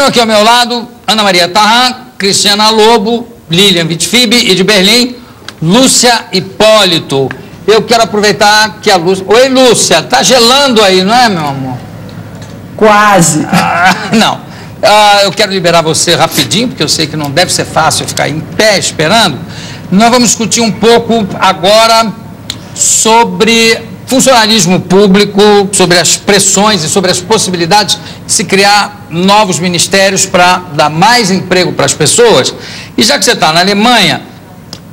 Tenho aqui ao meu lado Ana Maria Tarran, Cristiana Lobo, Lilian Vitfib e de Berlim, Lúcia Hipólito. Eu quero aproveitar que a Lúcia... Oi, Lúcia, tá gelando aí, não é, meu amor? Quase. Não. Eu quero liberar você rapidinho, porque eu sei que não deve ser fácil ficar em pé esperando. Nós vamos discutir um pouco agora sobre funcionalismo público, sobre as pressões e sobre as possibilidades de se criar novos ministérios para dar mais emprego para as pessoas. E já que você está na Alemanha,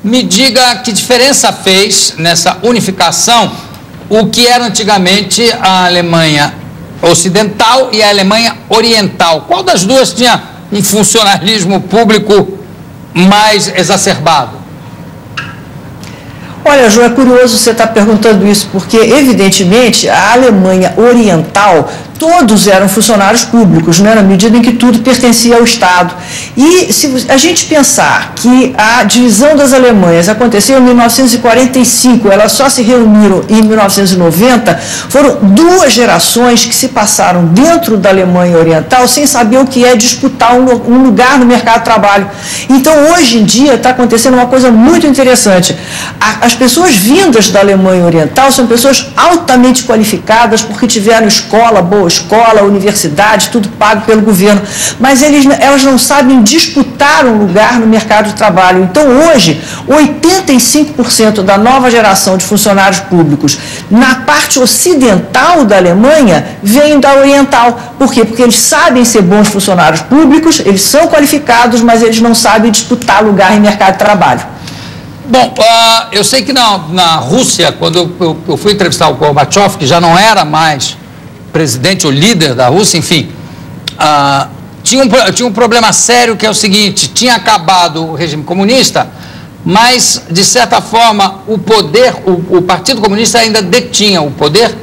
me diga que diferença fez nessa unificação o que era antigamente a Alemanha Ocidental e a Alemanha Oriental. Qual das duas tinha um funcionalismo público mais exacerbado? Olha, João, é curioso você estar perguntando isso, porque, evidentemente, a Alemanha Oriental, todos eram funcionários públicos, né, na medida em que tudo pertencia ao Estado. E se a gente pensar que a divisão das Alemanhas aconteceu em 1945, elas só se reuniram em 1990, foram duas gerações que se passaram dentro da Alemanha Oriental sem saber o que é disputar um lugar no mercado de trabalho. Então, hoje em dia, está acontecendo uma coisa muito interessante. As pessoas vindas da Alemanha Oriental são pessoas altamente qualificadas porque tiveram escola, boa escola, universidade, tudo pago pelo governo, mas elas não sabem disputar um lugar no mercado de trabalho. Então, hoje, 85% da nova geração de funcionários públicos na parte ocidental da Alemanha vem da Oriental. Por quê? Porque eles sabem ser bons funcionários públicos, eles são qualificados, mas eles não sabem disputar lugar em mercado de trabalho. Bom, eu sei que na Rússia, quando eu fui entrevistar o Gorbachev, que já não era mais presidente ou líder da Rússia, enfim, tinha um problema sério, que é o seguinte: tinha acabado o regime comunista, mas, de certa forma, o poder, o Partido Comunista ainda detinha o poder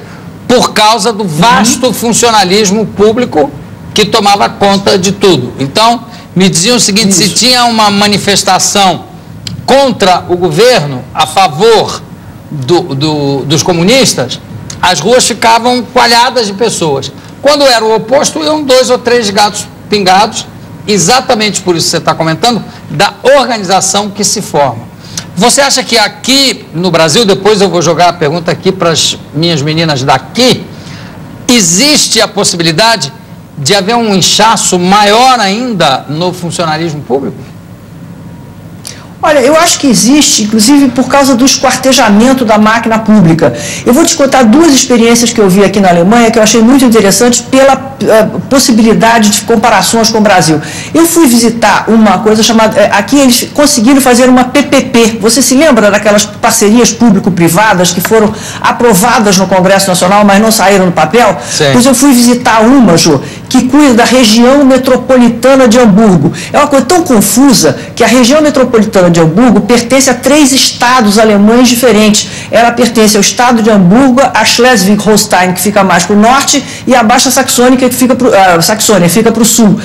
por causa do vasto funcionalismo público que tomava conta de tudo. Então, me diziam o seguinte: se tinha uma manifestação contra o governo, a favor dos comunistas, as ruas ficavam coalhadas de pessoas. Quando era o oposto, iam 2 ou 3 gatos pingados, exatamente por isso que você está comentando, da organização que se forma. Você acha que aqui no Brasil, depois eu vou jogar a pergunta aqui para as minhas meninas daqui, existe a possibilidade de haver um inchaço maior ainda no funcionalismo público? Olha, eu acho que existe, inclusive por causa do esquartejamento da máquina pública. Eu vou te contar 2 experiências que eu vi aqui na Alemanha que eu achei muito interessantes pela possibilidade de comparações com o Brasil. Eu fui visitar uma coisa chamada... Aqui eles conseguiram fazer uma PPP. Você se lembra daquelas parcerias público-privadas que foram aprovadas no Congresso Nacional, mas não saíram no papel? Sim. Pois eu fui visitar uma, Jô, que cuida da região metropolitana de Hamburgo. É uma coisa tão confusa que a região metropolitana de Hamburgo pertence a 3 estados alemães diferentes. Ela pertence ao estado de Hamburgo, a Schleswig-Holstein, que fica mais para o norte, e a Baixa Saxônia, que fica para o sul.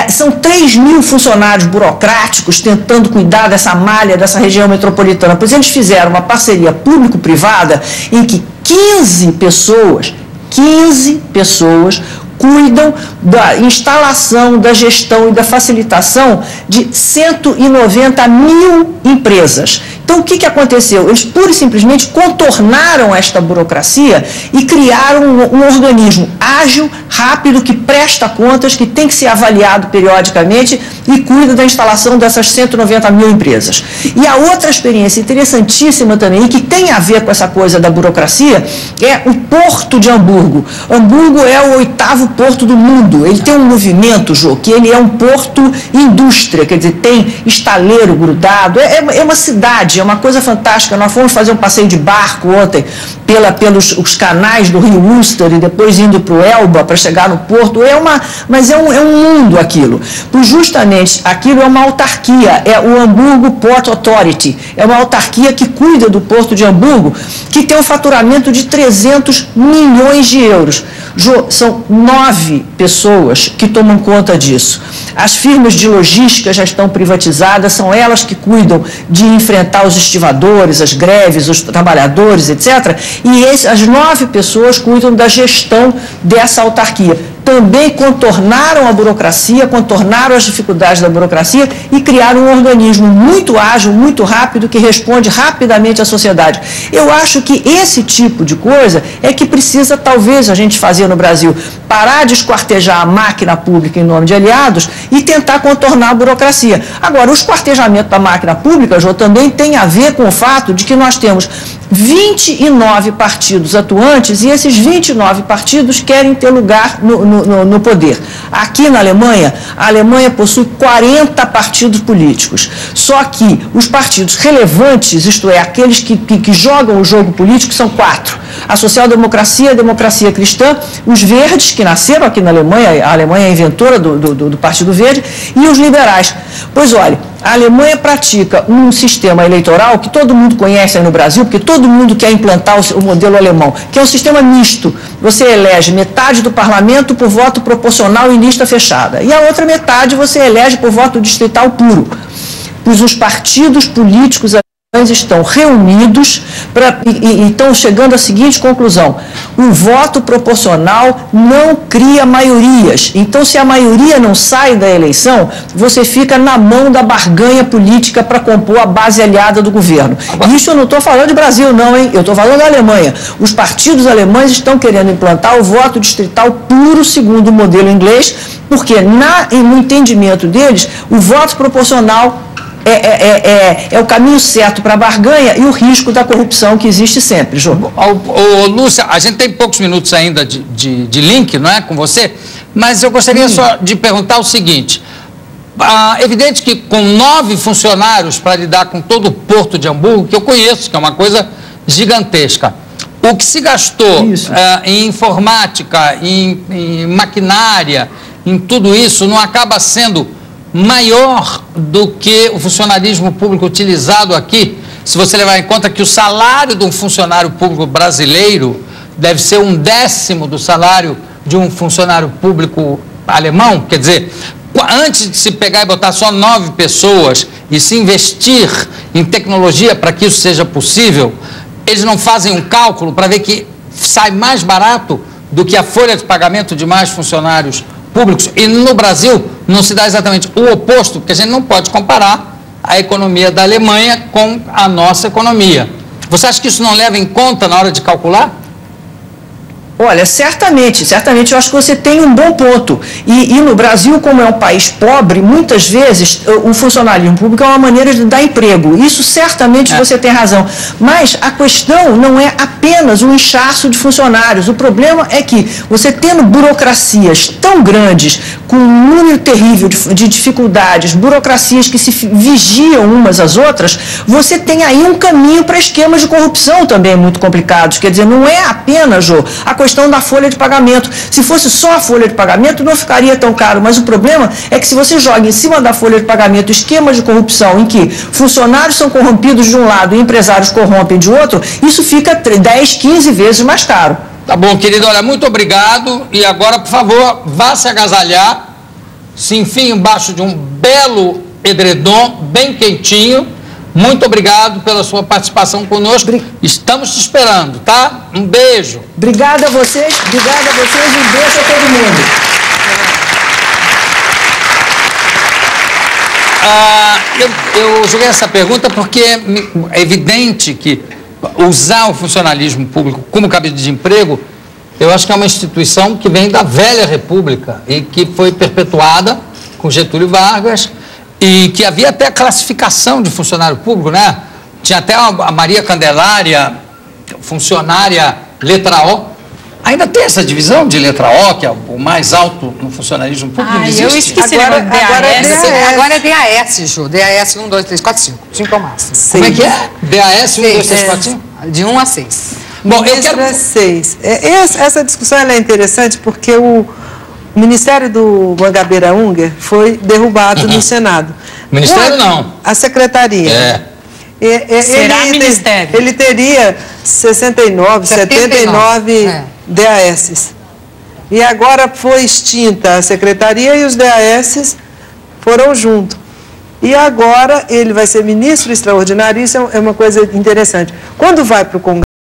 São 3.000 funcionários burocráticos tentando cuidar dessa malha, dessa região metropolitana. Pois eles fizeram uma parceria público-privada em que 15 pessoas cuidam da instalação, da gestão e da facilitação de 190 mil empresas. Então, o que aconteceu? Eles pura e simplesmente contornaram esta burocracia e criaram um organismo ágil, rápido, que presta contas, que tem que ser avaliado periodicamente e cuida da instalação dessas 190 mil empresas. E a outra experiência interessantíssima também, e que tem a ver com essa coisa da burocracia, é o Porto de Hamburgo. Hamburgo é o 8º porto do mundo. Ele tem um movimento, Jô, que ele é um porto indústria, quer dizer, tem estaleiro grudado, é uma cidade, é uma coisa fantástica. Nós fomos fazer um passeio de barco ontem pelos os canais do Rio Ulster e depois indo para o Elba para chegar no porto. Mas é um mundo aquilo. Pois justamente aquilo é uma autarquia, é o Hamburgo Port Authority, é uma autarquia que cuida do Porto de Hamburgo, que tem um faturamento de 300 milhões de euros. Jô, são 9 pessoas que tomam conta disso. As firmas de logística já estão privatizadas, são elas que cuidam de enfrentar os estivadores, as greves, os trabalhadores, etc. E as 9 pessoas cuidam da gestão dessa autarquia. também contornaram a burocracia, contornaram as dificuldades da burocracia e criaram um organismo muito ágil, muito rápido, que responde rapidamente à sociedade. Eu acho que esse tipo de coisa é que precisa, talvez, a gente fazer no Brasil, parar de esquartejar a máquina pública em nome de aliados e tentar contornar a burocracia. Agora, o esquartejamento da máquina pública, Jô, também tem a ver com o fato de que nós temos 29 partidos atuantes e esses 29 partidos querem ter lugar no poder. Aqui na Alemanha, a Alemanha possui 40 partidos políticos. Só que os partidos relevantes, isto é, aqueles que jogam o jogo político, são 4. A social-democracia, a democracia cristã, os verdes, que nasceram aqui na Alemanha, a Alemanha é a inventora do Partido Verde, e os liberais. Pois olha, a Alemanha pratica um sistema eleitoral que todo mundo conhece aí no Brasil, porque todo mundo quer implantar o modelo alemão, que é um sistema misto. Você elege metade do parlamento por voto proporcional em lista fechada, e a outra metade você elege por voto distrital puro. Pois os partidos políticos estão reunidos e estão chegando à seguinte conclusão: o voto proporcional não cria maiorias. Então, se a maioria não sai da eleição, você fica na mão da barganha política para compor a base aliada do governo. Isso eu não estou falando de Brasil, não, hein? Eu estou falando da Alemanha. Os partidos alemães estão querendo implantar o voto distrital puro, segundo o modelo inglês, porque no entendimento deles, o voto proporcional é o caminho certo para a barganha e o risco da corrupção que existe sempre, Jô. Lúcia, a gente tem poucos minutos ainda de link, não é, com você, mas eu gostaria só de perguntar o seguinte: evidente que com 9 funcionários para lidar com todo o porto de Hamburgo, que eu conheço, que é uma coisa gigantesca, o que se gastou em informática, em maquinária, em tudo isso, não acaba sendo maior do que o funcionalismo público utilizado aqui, se você levar em conta que o salário de um funcionário público brasileiro deve ser 1/10 do salário de um funcionário público alemão? Quer dizer, antes de se pegar e botar só 9 pessoas e se investir em tecnologia para que isso seja possível, eles não fazem um cálculo para ver que sai mais barato do que a folha de pagamento de mais funcionários públicos? E no Brasil não se dá exatamente o oposto, porque a gente não pode comparar a economia da Alemanha com a nossa economia. Você acha que isso não leva em conta na hora de calcular? Olha, certamente eu acho que você tem um bom ponto. E no Brasil, como é um país pobre, muitas vezes o funcionalismo público é uma maneira de dar emprego. Isso certamente você tem razão. Mas a questão não é apenas o inchaço de funcionários. O problema é que você tendo burocracias tão grandes, com um número terrível de dificuldades, burocracias que se vigiam umas às outras, você tem aí um caminho para esquemas de corrupção também muito complicados. Quer dizer, não é apenas, Jô, a questão da folha de pagamento. Se fosse só a folha de pagamento, não ficaria tão caro, mas o problema é que se você joga em cima da folha de pagamento esquemas de corrupção em que funcionários são corrompidos de um lado e empresários corrompem de outro, isso fica 10, 15 vezes mais caro. Tá bom, querido, olha, muito obrigado, e agora, por favor, vá se agasalhar, se enfie embaixo de um belo edredom, bem quentinho. Muito obrigado pela sua participação conosco. Estamos te esperando, tá? Um beijo. Obrigada a vocês, e um beijo a todo mundo. Eu joguei essa pergunta porque é evidente que usar o funcionalismo público como cabide de emprego, eu acho que é uma instituição que vem da velha República e que foi perpetuada com Getúlio Vargas, e que havia até classificação de funcionário público, né? Tinha até a Maria Candelária, funcionária letra O. Ainda tem essa divisão de letra O, que é o mais alto no funcionalismo público? Eu esqueci. Agora é DAS, Ju. DAS 1, 2, 3, 4, 5. 5 é o máximo. Como é que é? DAS 1, 2, 3, 4, 5? De 1 a 6. Bom, eu quero... 6. Essa discussão é interessante porque o Ministério do Mangabeira Unger foi derrubado no Senado. Ministério não. A Secretaria. Será Ministério? Ele teria 79 DAS. E agora foi extinta a Secretaria e os DAS foram junto. E agora ele vai ser ministro extraordinário. Isso é uma coisa interessante. Quando vai para o Congresso,